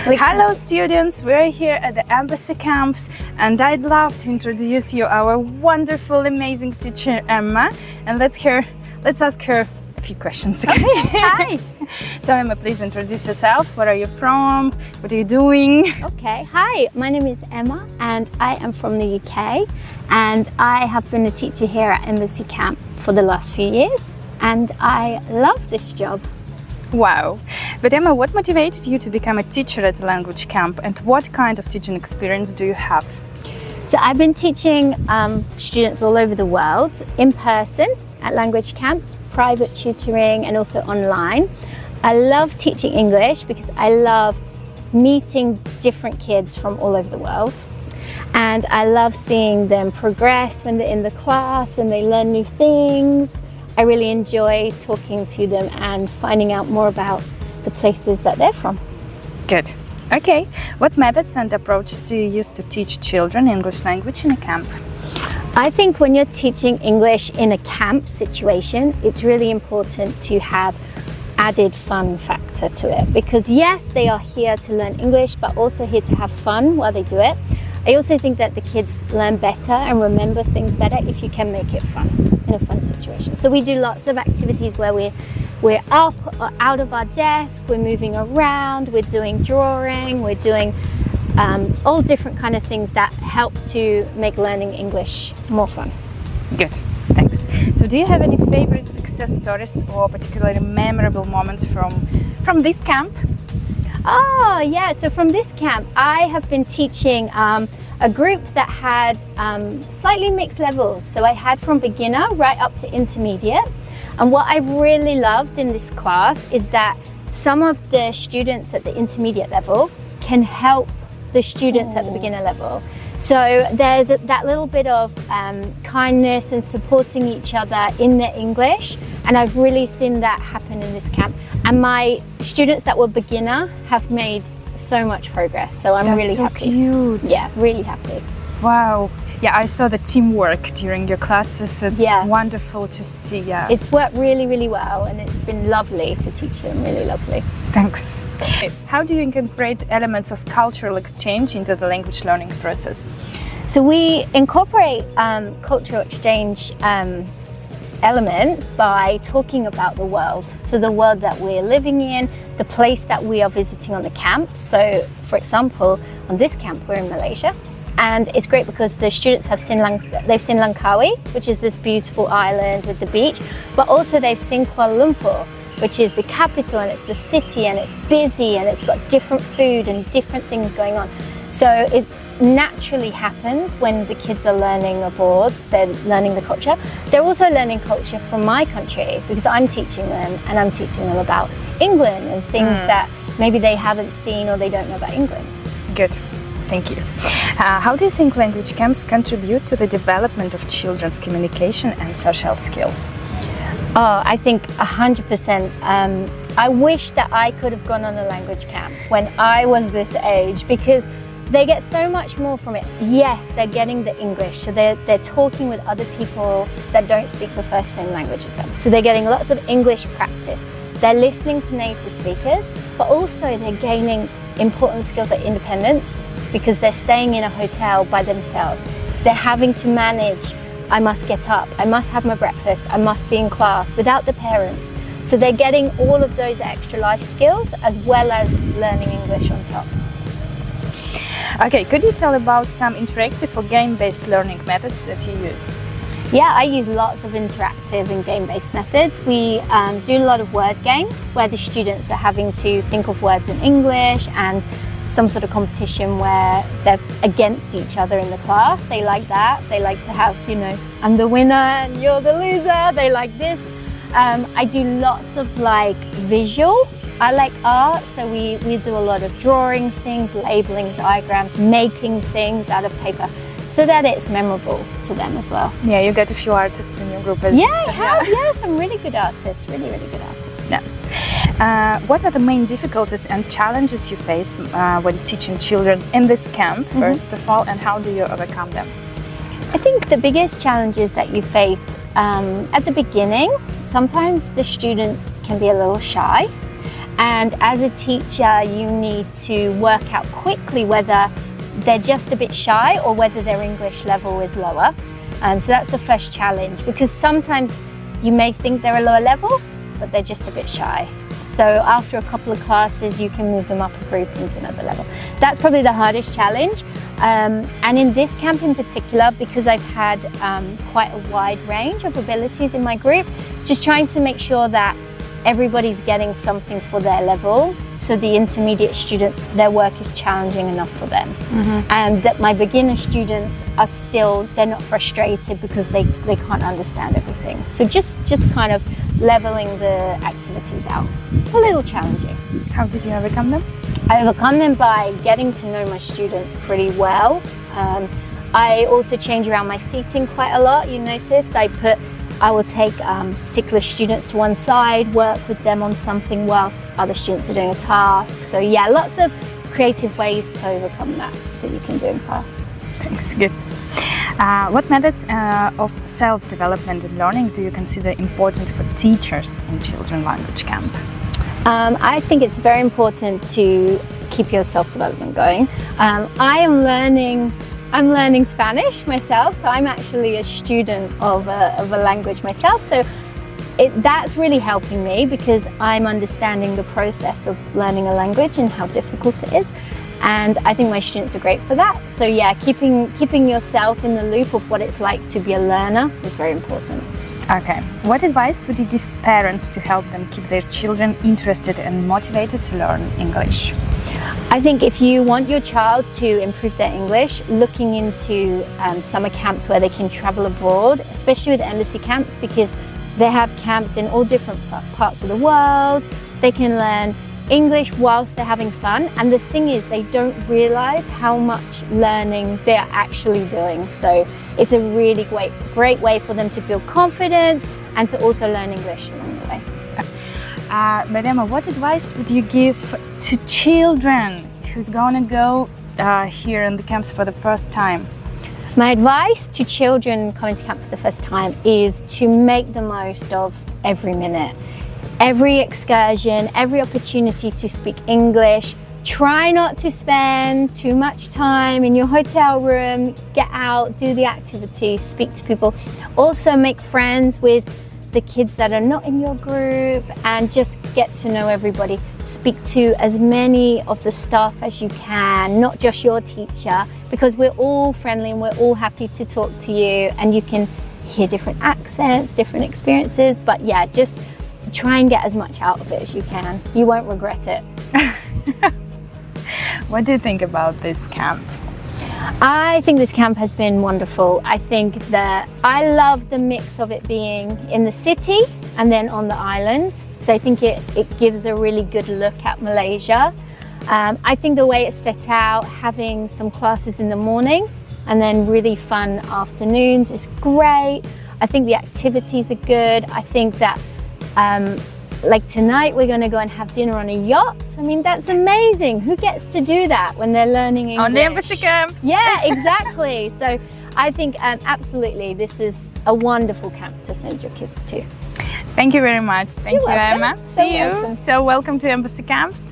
Hello students, we're here at the embassy camps and I'd love to introduce you our wonderful, amazing teacher Emma, and let's ask her a few questions, okay? Hi! So Emma, please introduce yourself. Where are you from? What are you doing? Okay, hi, my name is Emma and I am from the UK and I have been a teacher here at Embassy Camp for the last few years and I love this job. Wow! But Emma, what motivated you to become a teacher at the language camp and what kind of teaching experience do you have? So I've been teaching students all over the world in person at language camps, private tutoring and also online. I love teaching English because I love meeting different kids from all over the world. And I love seeing them progress when they're in the class, when they learn new things. I really enjoy talking to them and finding out more about the places that they're from. Good. Okay. What methods and approaches do you use to teach children English language in a camp? I think when you're teaching English in a camp situation, it's really important to have added fun factor to it, because yes, they are here to learn English, but also here to have fun while they do it. I also think that the kids learn better and remember things better if you can make it fun, in a fun situation. So we do lots of activities where we're up or out of our desk, we're moving around, we're doing drawing, we're doing all different kind of things that help to make learning English more fun. Good, thanks. So do you have any favorite success stories or particularly memorable moments from this camp? Oh yeah, so from this camp I have been teaching a group that had slightly mixed levels. So I had from beginner right up to intermediate, and what I really loved in this class is that some of the students at the intermediate level can help the students at the beginner level. So there's that little bit of kindness and supporting each other in their English, and I've really seen that happen in this camp. And my students that were beginner have made so much progress, so I'm really happy. That's so cute. Yeah, really happy. Wow. Yeah, I saw the teamwork during your classes. It's wonderful to see. Yeah, it's worked really, really well, and it's been lovely to teach them. Really lovely. Thanks. How do you incorporate elements of cultural exchange into the language learning process? So we incorporate cultural exchange elements by talking about the world. So the world that we're living in, the place that we are visiting on the camp. So for example, on this camp we're in Malaysia, and it's great because the students have they've seen Langkawi, which is this beautiful island with the beach, but also they've seen Kuala Lumpur, which is the capital, and it's the city, and it's busy, and it's got different food and different things going on. So it naturally happens when the kids are learning abroad, they're learning the culture. They're also learning culture from my country because I'm teaching them, and I'm teaching them about England and things that maybe they haven't seen or they don't know about England. Good, thank you. How do you think language camps contribute to the development of children's communication and social skills? Oh, I think 100%. I wish that I could have gone on a language camp when I was this age, because they get so much more from it. Yes, they're getting the English, so they're talking with other people that don't speak the first same language as them. So they're getting lots of English practice. They're listening to native speakers, but also they're gaining important skills like independence, because they're staying in a hotel by themselves. They're having to manage, I must get up, I must have my breakfast, I must be in class without the parents. So they're getting all of those extra life skills as well as learning English on top. Okay, could you tell about some interactive or game-based learning methods that you use? Yeah, I use lots of interactive and game-based methods. We do a lot of word games where the students are having to think of words in English, and some sort of competition where they're against each other in the class. They like that. They like to have, you know, I'm the winner and you're the loser. They like this. I do lots of like visual. I like art, so we do a lot of drawing things, labeling diagrams, making things out of paper, so that it's memorable to them as well. Yeah, you got a few artists in your group. Yeah, I have. Yeah, some really good artists, really good artists. Yes. What are the main difficulties and challenges you face when teaching children in this camp, first of all, and how do you overcome them? I think the biggest challenges that you face at the beginning, sometimes the students can be a little shy, And as a teacher, you need to work out quickly whether they're just a bit shy or whether their English level is lower. So that's the first challenge, because sometimes you may think they're a lower level, but they're just a bit shy. So after a couple of classes, you can move them up a group into another level. That's probably the hardest challenge. And in this camp in particular, because I've had quite a wide range of abilities in my group, just trying to make sure that everybody's getting something for their level, so the intermediate students, their work is challenging enough for them. And that my beginner students are still, they're not frustrated because they can't understand everything. So just kind of leveling the activities out. A little challenging. How did you overcome them? I overcome them by getting to know my students pretty well. I also change around my seating quite a lot. You noticed I will take particular students to one side, work with them on something whilst other students are doing a task. So yeah, lots of creative ways to overcome that you can do in class. Thanks, good. What methods of self-development and learning do you consider important for teachers in children's language camp? I think it's very important to keep your self-development going. I'm learning Spanish myself, so I'm actually a student of a language myself. So that's really helping me, because I'm understanding the process of learning a language and how difficult it is. And I think my students are great for that. So yeah, keeping yourself in the loop of what it's like to be a learner is very important. Okay. What advice would you give parents to help them keep their children interested and motivated to learn English? I think if you want your child to improve their English, looking into summer camps where they can travel abroad, especially with embassy camps, because they have camps in all different parts of the world. They can learn English whilst they're having fun, and the thing is, they don't realise how much learning they're actually doing. So it's a really great way for them to build confidence and to also learn English along the way. But Emma, what advice would you give to children who's going to go here in the camps for the first time? My advice to children coming to camp for the first time is to make the most of every minute. Every excursion, every opportunity to speak English. Try not to spend too much time in your hotel room. Get out, do the activities, speak to people. Also make friends with the kids that are not in your group, and just get to know everybody. Speak to as many of the staff as you can, not just your teacher, because we're all friendly and we're all happy to talk to you, and you can hear different accents, different experiences. But yeah, just try and get as much out of it as you can. You won't regret it. What do you think about this camp? I think this camp has been wonderful. I think that I love the mix of it being in the city and then on the island. So I think it gives a really good look at Malaysia. I think the way it's set out, having some classes in the morning and then really fun afternoons is great. I think the activities are good. I think that like tonight we're going to go and have dinner on a yacht. I mean, that's amazing. Who gets to do that when they're learning English? On the embassy camps. Yeah, exactly. So I think absolutely this is a wonderful camp to send your kids to. Thank you very much. Thank you, welcome. Emma. See you. So welcome to embassy camps.